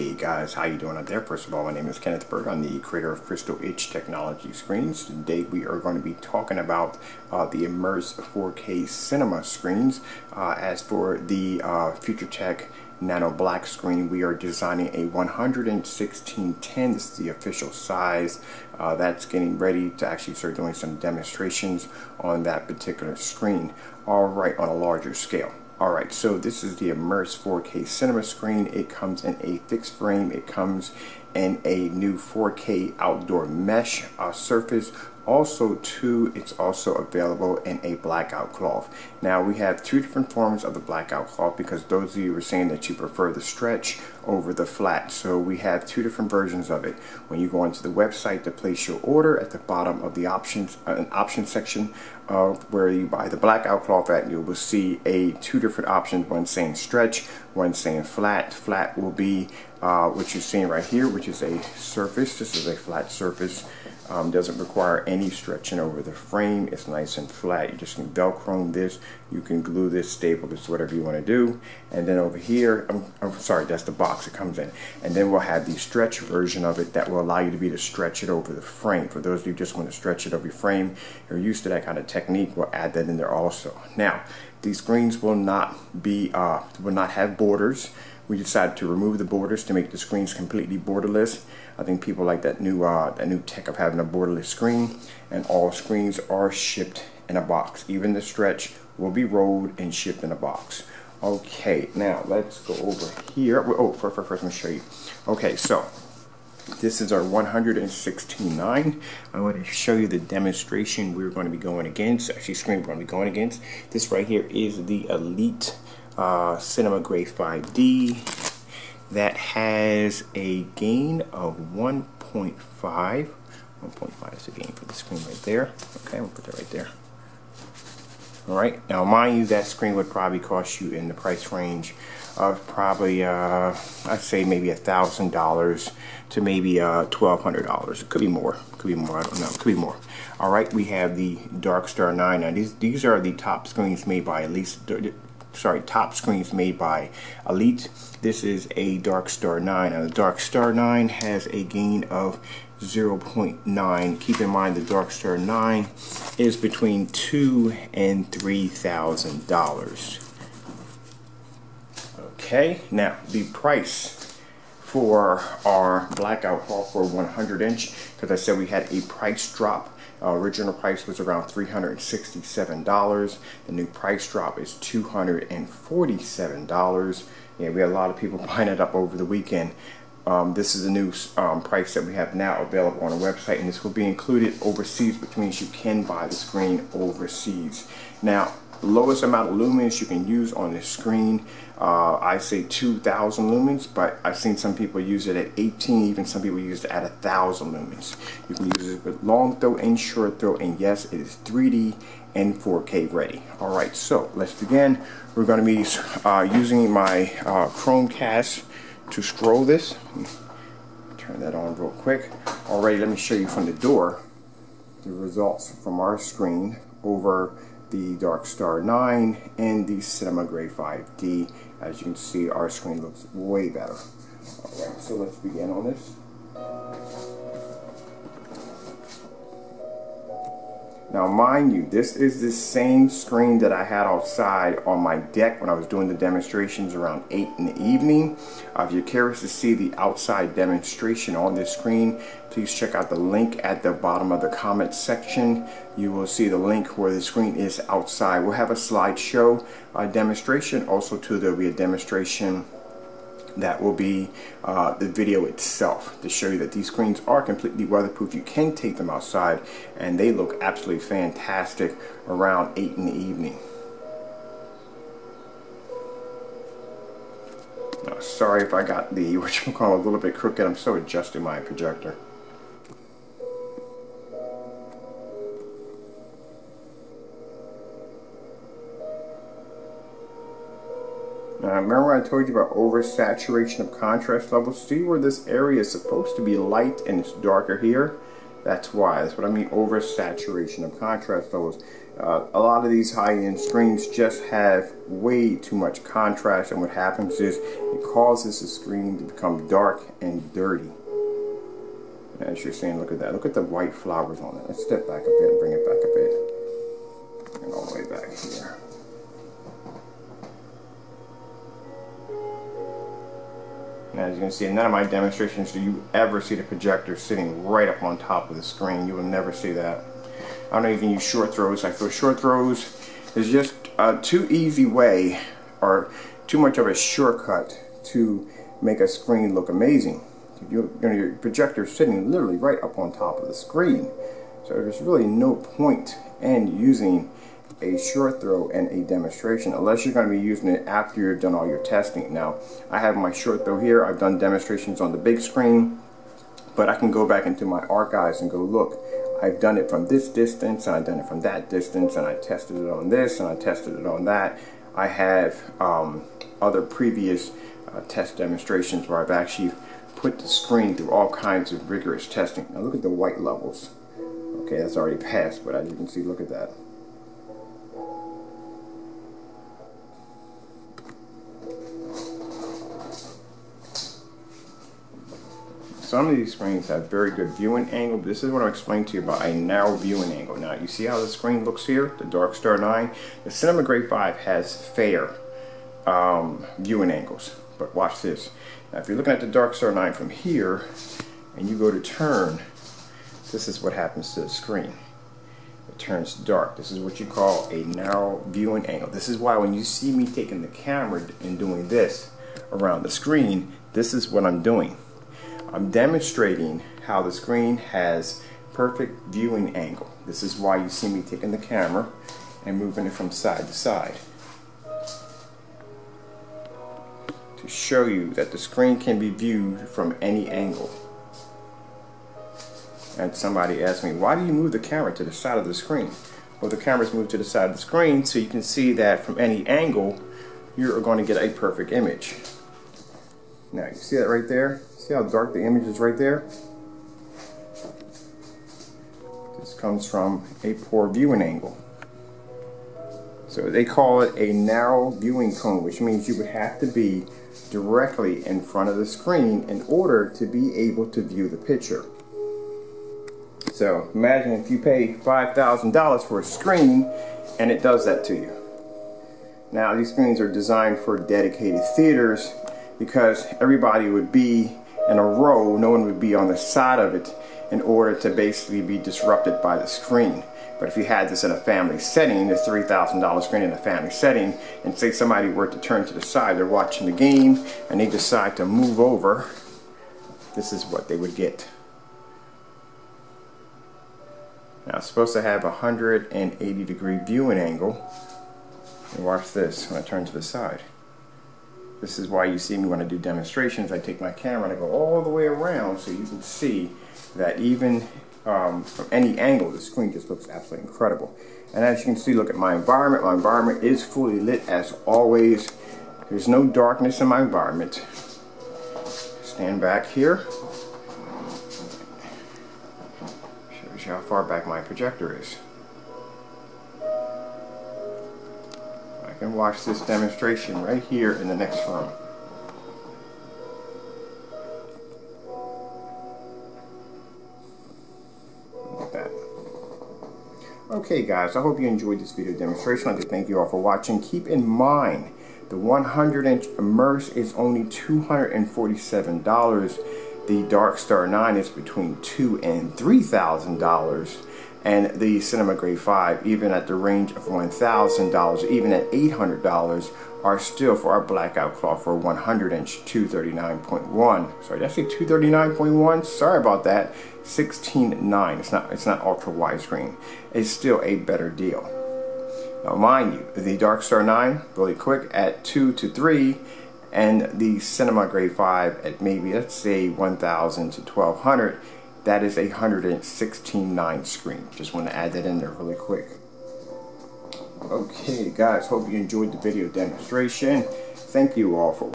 Okay guys, how you doing out there? First of all, my name is Kenneth Berg. I'm the creator of Crystal Itch Technology Screens. Today we are going to be talking about the Immerse 4K Cinema screens. As for the Future-Tech Nano Black screen, we are designing a 11610. This is the official size. That's getting ready to actually start doing some demonstrations on that particular screen. Alright, on a larger scale. Alright, so this is the Immerse 4K Cinema screen. It comes in a fixed frame. It comes in a new 4K outdoor mesh surface. Also too, it's also available in a blackout cloth. Now we have two different forms of the blackout cloth because those of you were saying that you prefer the stretch over the flat. So we have two different versions of it. When you go onto the website to place your order, at the bottom of the options, an option section of where you buy the blackout cloth at, you will see two different options, one saying stretch, one saying flat. Flat will be what you're seeing right here, which is a surface. This is a flat surface. Doesn't require any stretching over the frame. It's nice and flat. You just can Velcro this. You can glue this, staple this, whatever you want to do. And then over here, I'm sorry, that's the box it comes in. And then we'll have the stretch version of it that will allow you to stretch it over the frame. For those of you who just want to stretch it over your frame, you're used to that kind of technique, we'll add that in there also. Now, these screens will not have borders. We decided to remove the borders to make the screens completely borderless. I think people like that new tech of having a borderless screen, and all screens are shipped in a box. Even the stretch will be rolled and shipped in a box. Okay, now let's go over here. Oh, first let me show you. Okay, so this is our 116.9. I want to show you the demonstration we're going to be going against. Actually, screen we're going to be going against. This right here is the Elite Cinema Grade 5D. That has a gain of 1.5. 1.5 is the gain for the screen right there. Okay, we'll put that right there. Alright, now mind you, that screen would probably cost you in the price range of probably, I'd say maybe $1,000 to maybe $1,200. It could be more. Could be more. I don't know. It could be more. Alright, we have the Darkstar 9. Now, these are the top screens made by top screens made by Elite. This is a Darkstar 9. Now the Darkstar 9 has a gain of 0.9. Keep in mind the Darkstar 9 is between $2,000 and $3,000. Okay, now the price for our blackout cloth for 100-inch, because I said we had a price drop. Original price was around $367. The new price drop is $247. Yeah, we had a lot of people buying it up over the weekend. This is the new price that we have now available on the website, and this will be included overseas, which means you can buy the screen overseas. Now, the lowest amount of lumens you can use on this screen, I say 2,000 lumens, but I've seen some people use it at 18, even some people use it at 1,000 lumens. You can use it with long throw and short throw, and yes, it is 3D and 4K ready. Alright, so let's begin. We're going to be using my Chromecast to scroll this. Turn that on real quick. Alright, let me show you from the door the results from our screen over the Darkstar 9 and the Cinema Grade 5D. As you can see, our screen looks way better. Alright, so let's begin on this. Now mind you, this is the same screen that I had outside on my deck when I was doing the demonstrations around 8 in the evening. If you're curious to see the outside demonstration on this screen, please check out the link at the bottom of the comment section. You will see the link where the screen is outside. We'll have a slideshow demonstration. Also too, there will be a demonstration that will be the video itself to show you that these screens are completely weatherproof. You can take them outside and they look absolutely fantastic around 8 in the evening. Now, sorry if I got the whatchamacallit a little bit crooked. I'm still adjusting my projector. Now, remember I told you about oversaturation of contrast levels? See where this area is supposed to be light and it's darker here? That's why. That's what I mean, oversaturation of contrast levels. A lot of these high-end screens just have way too much contrast, and what happens is it causes the screen to become dark and dirty. As you're seeing, look at that. Look at the white flowers on it. Let's step back a bit and bring it back a bit. And all the way back here. Now, as you can see, in none of my demonstrations do you ever see the projector sitting right up on top of the screen. You will never see that. I don't even use short throws. I feel short throws is just a too easy way or too much of a shortcut to make a screen look amazing. Your projector is sitting literally right up on top of the screen. So there's really no point in using a short throw and a demonstration unless you're going to be using it after you've done all your testing. Now, I have my short throw here. I've done demonstrations on the big screen, but I can go back into my archives and go, look, I've done it from this distance, and I've done it from that distance, and I tested it on this, and I tested it on that. I have other previous test demonstrations where I've actually put the screen through all kinds of rigorous testing. Now look at the white levels. Okay, that's already passed, but as you can see, look at that. Some of these screens have very good viewing angle, but this is what I'm explaining to you about a narrow viewing angle. Now, you see how the screen looks here, the Darkstar 9? The Cinema Grade 5 has fair viewing angles, but watch this. Now, if you're looking at the Darkstar 9 from here, and you go to turn, this is what happens to the screen. It turns dark. This is what you call a narrow viewing angle. This is why when you see me taking the camera and doing this around the screen, this is what I'm doing. I'm demonstrating how the screen has perfect viewing angle. This is why you see me taking the camera and moving it from side to side, to show you that the screen can be viewed from any angle. And somebody asked me, why do you move the camera to the side of the screen? Well, the camera's moved to the side of the screen so you can see that from any angle you're going to get a perfect image. Now, you see that right there? See how dark the image is right there? This comes from a poor viewing angle. So they call it a narrow viewing cone, which means you would have to be directly in front of the screen in order to be able to view the picture. So imagine if you pay $5,000 for a screen and it does that to you. Now, these screens are designed for dedicated theaters because everybody would be in a row, no one would be on the side of it in order to basically be disrupted by the screen. But if you had this in a family setting, this $3,000 screen in a family setting, and say somebody were to turn to the side, they're watching the game, and they decide to move over, this is what they would get. Now, it's supposed to have a 180-degree viewing angle. And watch this when I turn to the side. This is why you see me when I do demonstrations. I take my camera and I go all the way around so you can see that even from any angle, the screen just looks absolutely incredible. And as you can see, look at my environment. My environment is fully lit as always. There's no darkness in my environment. Stand back here. Shows you how far back my projector is. I can watch this demonstration right here in the next room. Look at that. Okay guys, I hope you enjoyed this video demonstration. I'd like to thank you all for watching. Keep in mind, the 100-inch Immerse is only $247. The Darkstar 9 is between $2,000 and $3,000. And the Cinema Grade 5, even at the range of $1,000, even at $800, are still, for our blackout cloth, for 100-inch 239.1. Sorry, did I say 239.1? Sorry about that. 16:9. It's not ultra widescreen. It's still a better deal. Now, mind you, the Darkstar 9, really quick, at 2 to 3, and the Cinema Grade 5 at maybe, let's say, 1,000 to 1,200. That is a 116:9 screen. Just want to add that in there really quick. Okay guys, hope you enjoyed the video demonstration. Thank you all for